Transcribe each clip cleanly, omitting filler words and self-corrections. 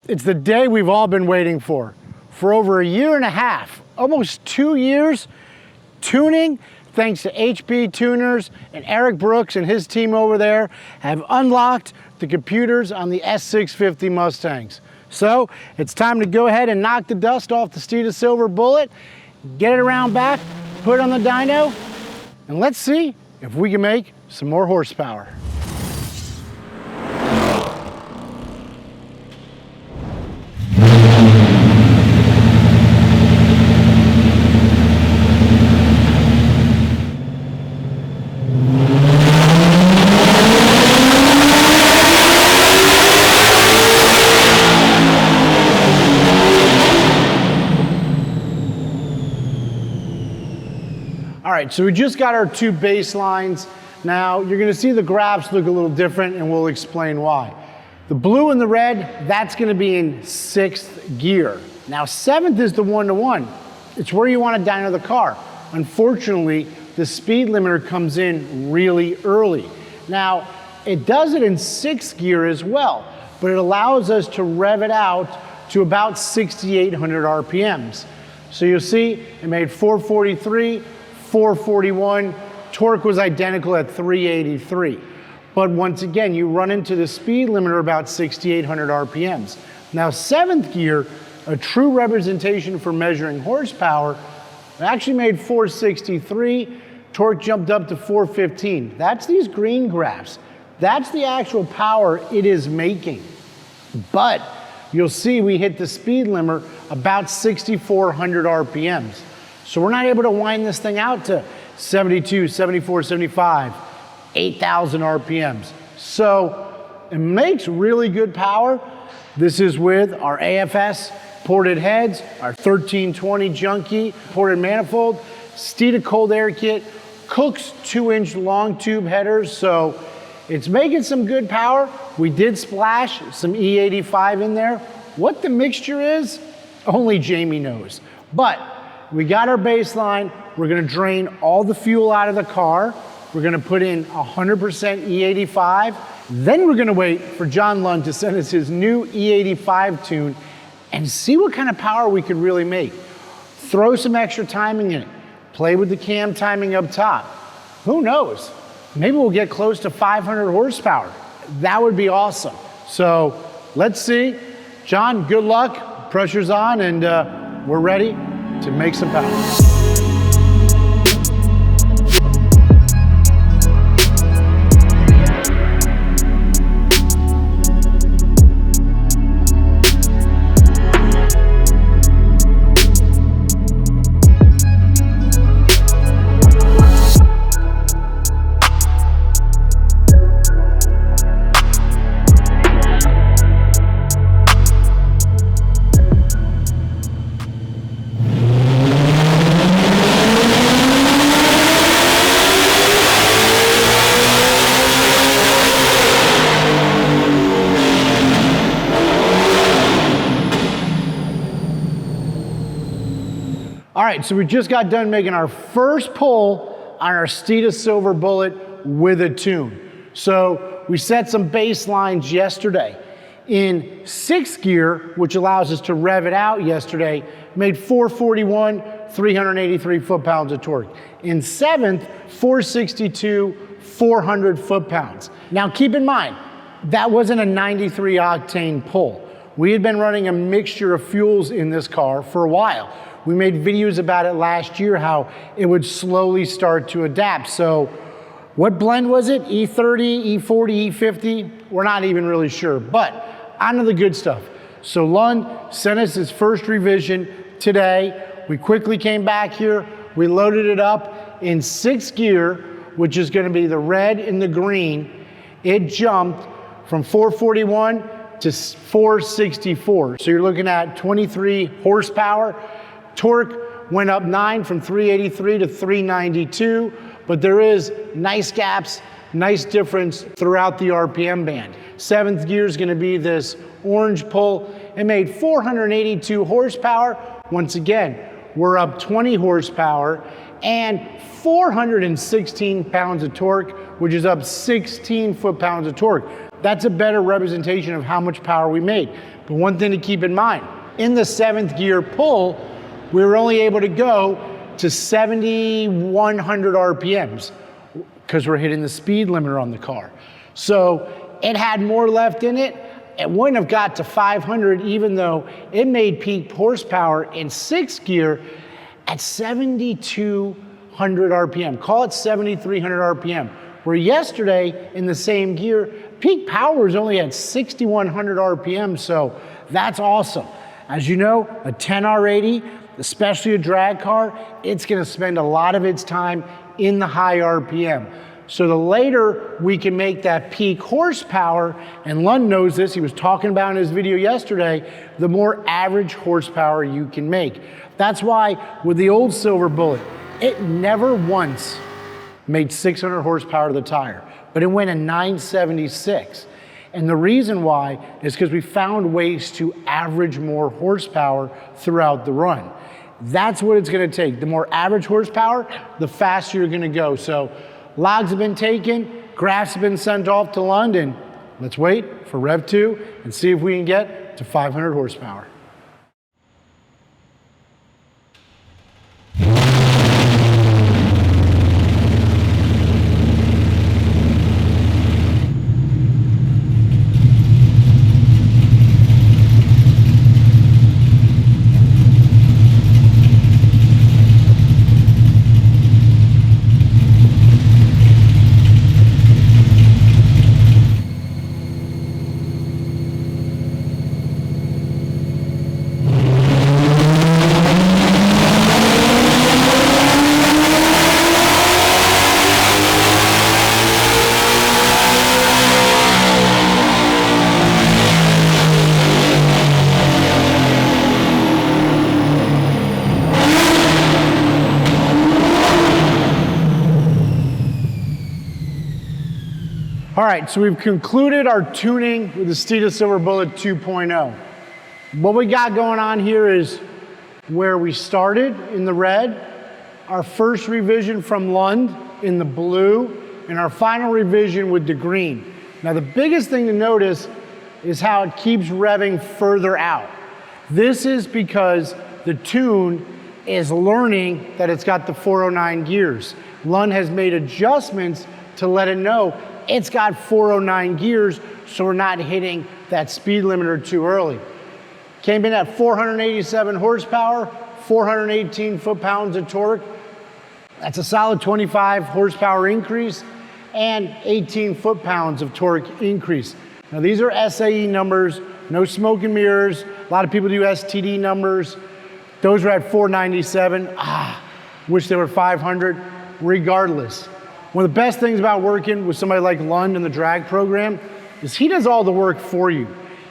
It's the day we've all been waiting for. For over a year and a half, almost 2 years, tuning, thanks to HP Tuners and Eric Brooks and his team over there, have unlocked the computers on the S650 Mustangs. So it's time to go ahead and knock the dust off the Steeda Silver Bullet, get it around back, put it on the dyno, and let's see if we can make some more horsepower. All right, so we just got our two baselines. Now, you're gonna see the graphs look a little different and we'll explain why. The blue and the red, that's gonna be in 6th gear. Now, 7th is the one-to-one. It's where you wanna dyno the car. Unfortunately, the speed limiter comes in really early. Now, it does it in 6th gear as well, but it allows us to rev it out to about 6,800 RPMs. So you'll see it made 443, 441, torque was identical at 383. But once again, you run into the speed limiter about 6,800 RPMs. Now 7th gear, a true representation for measuring horsepower, actually made 463, torque jumped up to 415. That's these green graphs. That's the actual power it is making. But you'll see we hit the speed limiter about 6,400 RPMs. So we're not able to wind this thing out to 72, 74, 75, 8,000 RPMs. So it makes really good power. This is with our AFS ported heads, our 1320 junkie ported manifold, Steeda cold air kit, Cook's 2-inch long tube headers. So it's making some good power. We did splash some E85 in there. What the mixture is, only Jamie knows. But we got our baseline. We're gonna drain all the fuel out of the car. We're gonna put in 100% E85. Then we're gonna wait for John Lund to send us his new E85 tune and see what kind of power we could really make. Throw some extra timing in it. Play with the cam timing up top. Who knows? Maybe we'll get close to 500 horsepower. That would be awesome. So let's see. John, good luck. Pressure's on and we're ready to make some power. All right, so we just got done making our first pull on our Steeda Silver Bullet with a tune. So we set some baselines yesterday. In 6th gear, which allows us to rev it out yesterday, made 441, 383 foot-pounds of torque. In 7th, 462, 400 foot-pounds. Now keep in mind, that wasn't a 93 octane pull. We had been running a mixture of fuels in this car for a while. We made videos about it last year, how it would slowly start to adapt. So what blend was it? E30, E40, E50? We're not even really sure, but on to the good stuff. So Lund sent us his first revision today. We quickly came back here. We loaded it up in 6th gear, which is gonna be the red and the green. It jumped from 441 to 464. So you're looking at 23 horsepower. Torque went up 9 from 383 to 392, but there is nice gaps, nice difference throughout the RPM band. 7th gear is gonna be this orange pull. It made 482 horsepower. Once again, we're up 20 horsepower and 416 pounds of torque, which is up 16 foot-pounds of torque. that's a better representation of how much power we made. But one thing to keep in mind, in the 7th gear pull, we were only able to go to 7,100 RPMs because we're hitting the speed limiter on the car. So it had more left in it. It wouldn't have got to 500 even though it made peak horsepower in 6th gear at 7,200 RPM. Call it 7,300 RPM. Where yesterday in the same gear, peak power is only at 6,100 RPM, so that's awesome. As you know, a 10R80, especially a drag car, it's gonna spend a lot of its time in the high RPM. So the later we can make that peak horsepower, and Lund knows this, he was talking about in his video yesterday, the more average horsepower you can make. That's why with the old Silver Bullet, it never once made 600 horsepower to the tire, but it went a 976. And the reason why is because we found ways to average more horsepower throughout the run. That's what it's gonna take. The more average horsepower, the faster you're gonna go. So logs have been taken, graphs have been sent off to London. Let's wait for Rev 2 and see if we can get to 500 horsepower. All right, so we've concluded our tuning with the Steeda Silver Bullet 2.0. What we got going on here is where we started in the red, our first revision from Lund in the blue, and our final revision with the green. Now the biggest thing to notice is how it keeps revving further out. This is because the tune is learning that it's got the 409 gears. Lund has made adjustments to let it know it's got 409 gears, so we're not hitting that speed limiter too early. Came in at 487 horsepower, 418 foot-pounds of torque. That's a solid 25 horsepower increase and 18 foot-pounds of torque increase. Now these are SAE numbers, no smoke and mirrors. A lot of people do STD numbers. Those are at 497. Wish they were 500. Regardless, one of the best things about working with somebody like Lund in the drag program is he does all the work for you.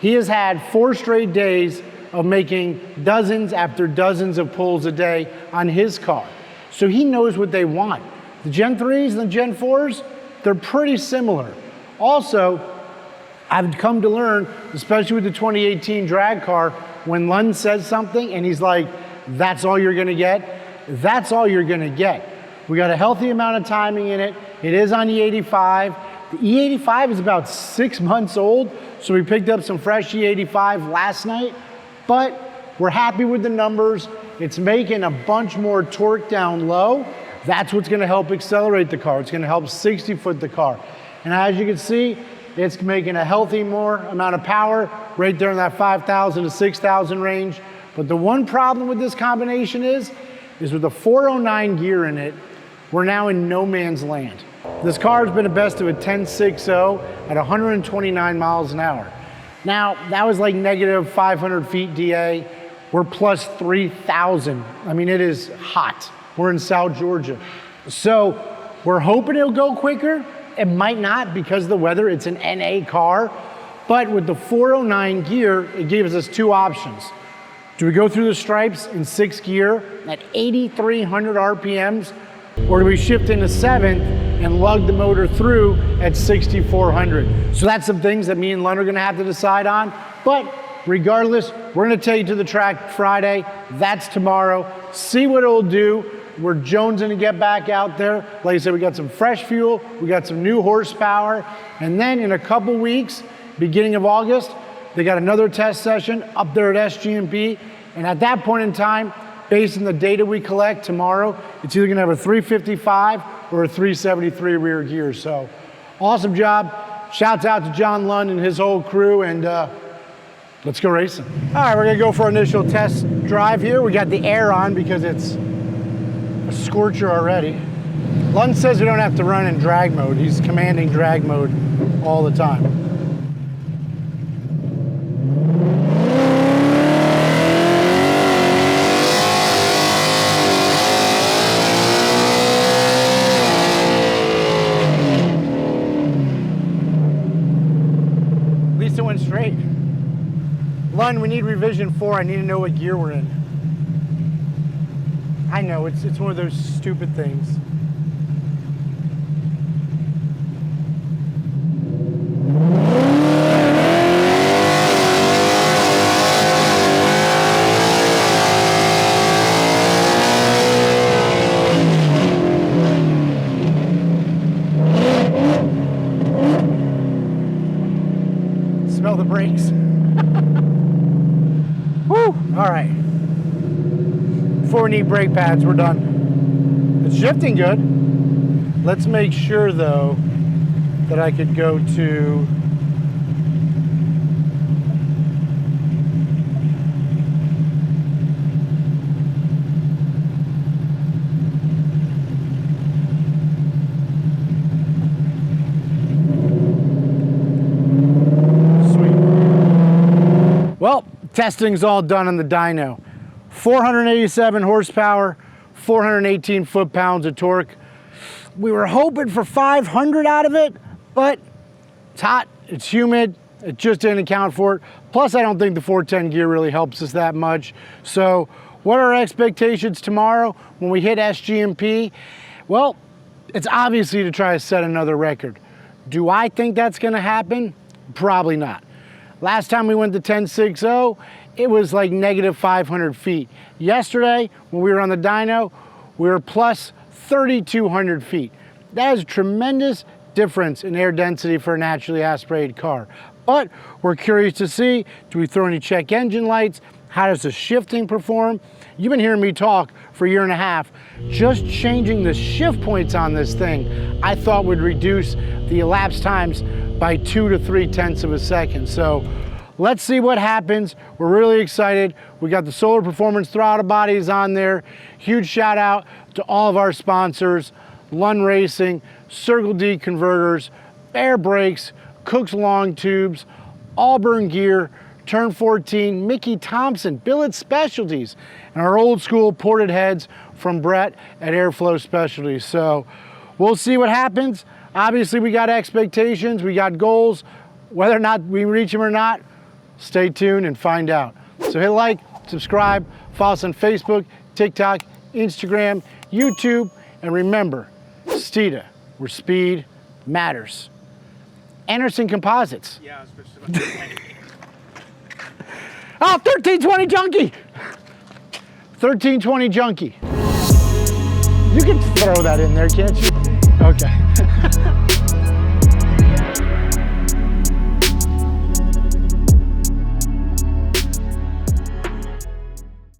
He has had 4 straight days of making dozens after dozens of pulls a day on his car. So he knows what they want. The Gen 3s and the Gen 4s, they're pretty similar. Also, I've come to learn, especially with the 2018 drag car, when Lund says something and he's like, that's all you're gonna get, that's all you're gonna get. We got a healthy amount of timing in it. It is on E85. The E85 is about 6 months old, so we picked up some fresh E85 last night, but we're happy with the numbers. It's making a bunch more torque down low. That's what's gonna help accelerate the car. It's gonna help 60-foot the car. And as you can see, it's making a healthy more amount of power right there in that 5,000 to 6,000 range. But the one problem with this combination is with the 409 gear in it, we're now in no man's land. This car has been a best of a 10.60 at 129 miles an hour. Now, that was like negative 500 feet DA. We're plus 3,000. I mean, it is hot. We're in South Georgia. So we're hoping it'll go quicker. It might not because of the weather. It's an NA car. But with the 409 gear, it gives us 2 options. Do we go through the stripes in 6th gear at 8,300 RPMs? Or do we shift into 7th and lug the motor through at 6,400? So that's some things that me and Lund are gonna have to decide on. But regardless, we're gonna take you to the track Friday. That's tomorrow. See what it'll do. We're jonesing to get back out there. Like I said, we got some fresh fuel, we got some new horsepower, and then in a couple weeks, beginning of August, they got another test session up there at SGMP, and at that point in time, based on the data we collect tomorrow, it's either gonna have a 355 or a 373 rear gear. So, awesome job. Shouts out to John Lund and his whole crew, and let's go racing. All right, we're gonna go for our initial test drive here. We got the air on because it's a scorcher already. Lund says we don't have to run in drag mode. He's commanding drag mode all the time. At least it went straight. Lund, we need revision 4. I need to know what gear we're in. I know, it's one of those stupid things. Smell the brakes. Woo! All right. Before we need brake pads, we're done. It's shifting good. Let's make sure, though, that I could go to sweet. Well, testing's all done on the dyno. 487 horsepower, 418 foot-pounds of torque. We were hoping for 500 out of it, but it's hot, it's humid, it just didn't account for it. Plus, I don't think the 410 gear really helps us that much. So, what are our expectations tomorrow when we hit SGMP? Well, it's obviously to try to set another record. Do I think that's gonna happen? Probably not. Last time we went to 10.60, it was like negative 500 feet. Yesterday, when we were on the dyno, we were plus 3,200 feet. That is a tremendous difference in air density for a naturally aspirated car. But we're curious to see, do we throw any check engine lights? How does the shifting perform? You've been hearing me talk for a year and a half. Just changing the shift points on this thing, I thought would reduce the elapsed times by 2 to 3/10 of a second. So let's see what happens. We're really excited. We got the Solar Performance throttle bodies on there. Huge shout out to all of our sponsors, Lund Racing, Circle D Converters, Bear Brakes, Cook's Long Tubes, Auburn Gear, Turn 14, Mickey Thompson, Billet Specialties, and our old school ported heads from Brett at Airflow Specialties. So we'll see what happens. Obviously, we got expectations, we got goals. Whether or not we reach them or not, stay tuned and find out. So hit like, subscribe, follow us on Facebook, TikTok, Instagram, YouTube, and remember, Steeda, where speed matters. Anderson Composites. Yeah, I was supposed to. Oh, 1320 Junkie! 1320 Junkie. You can throw that in there, can't you? Okay.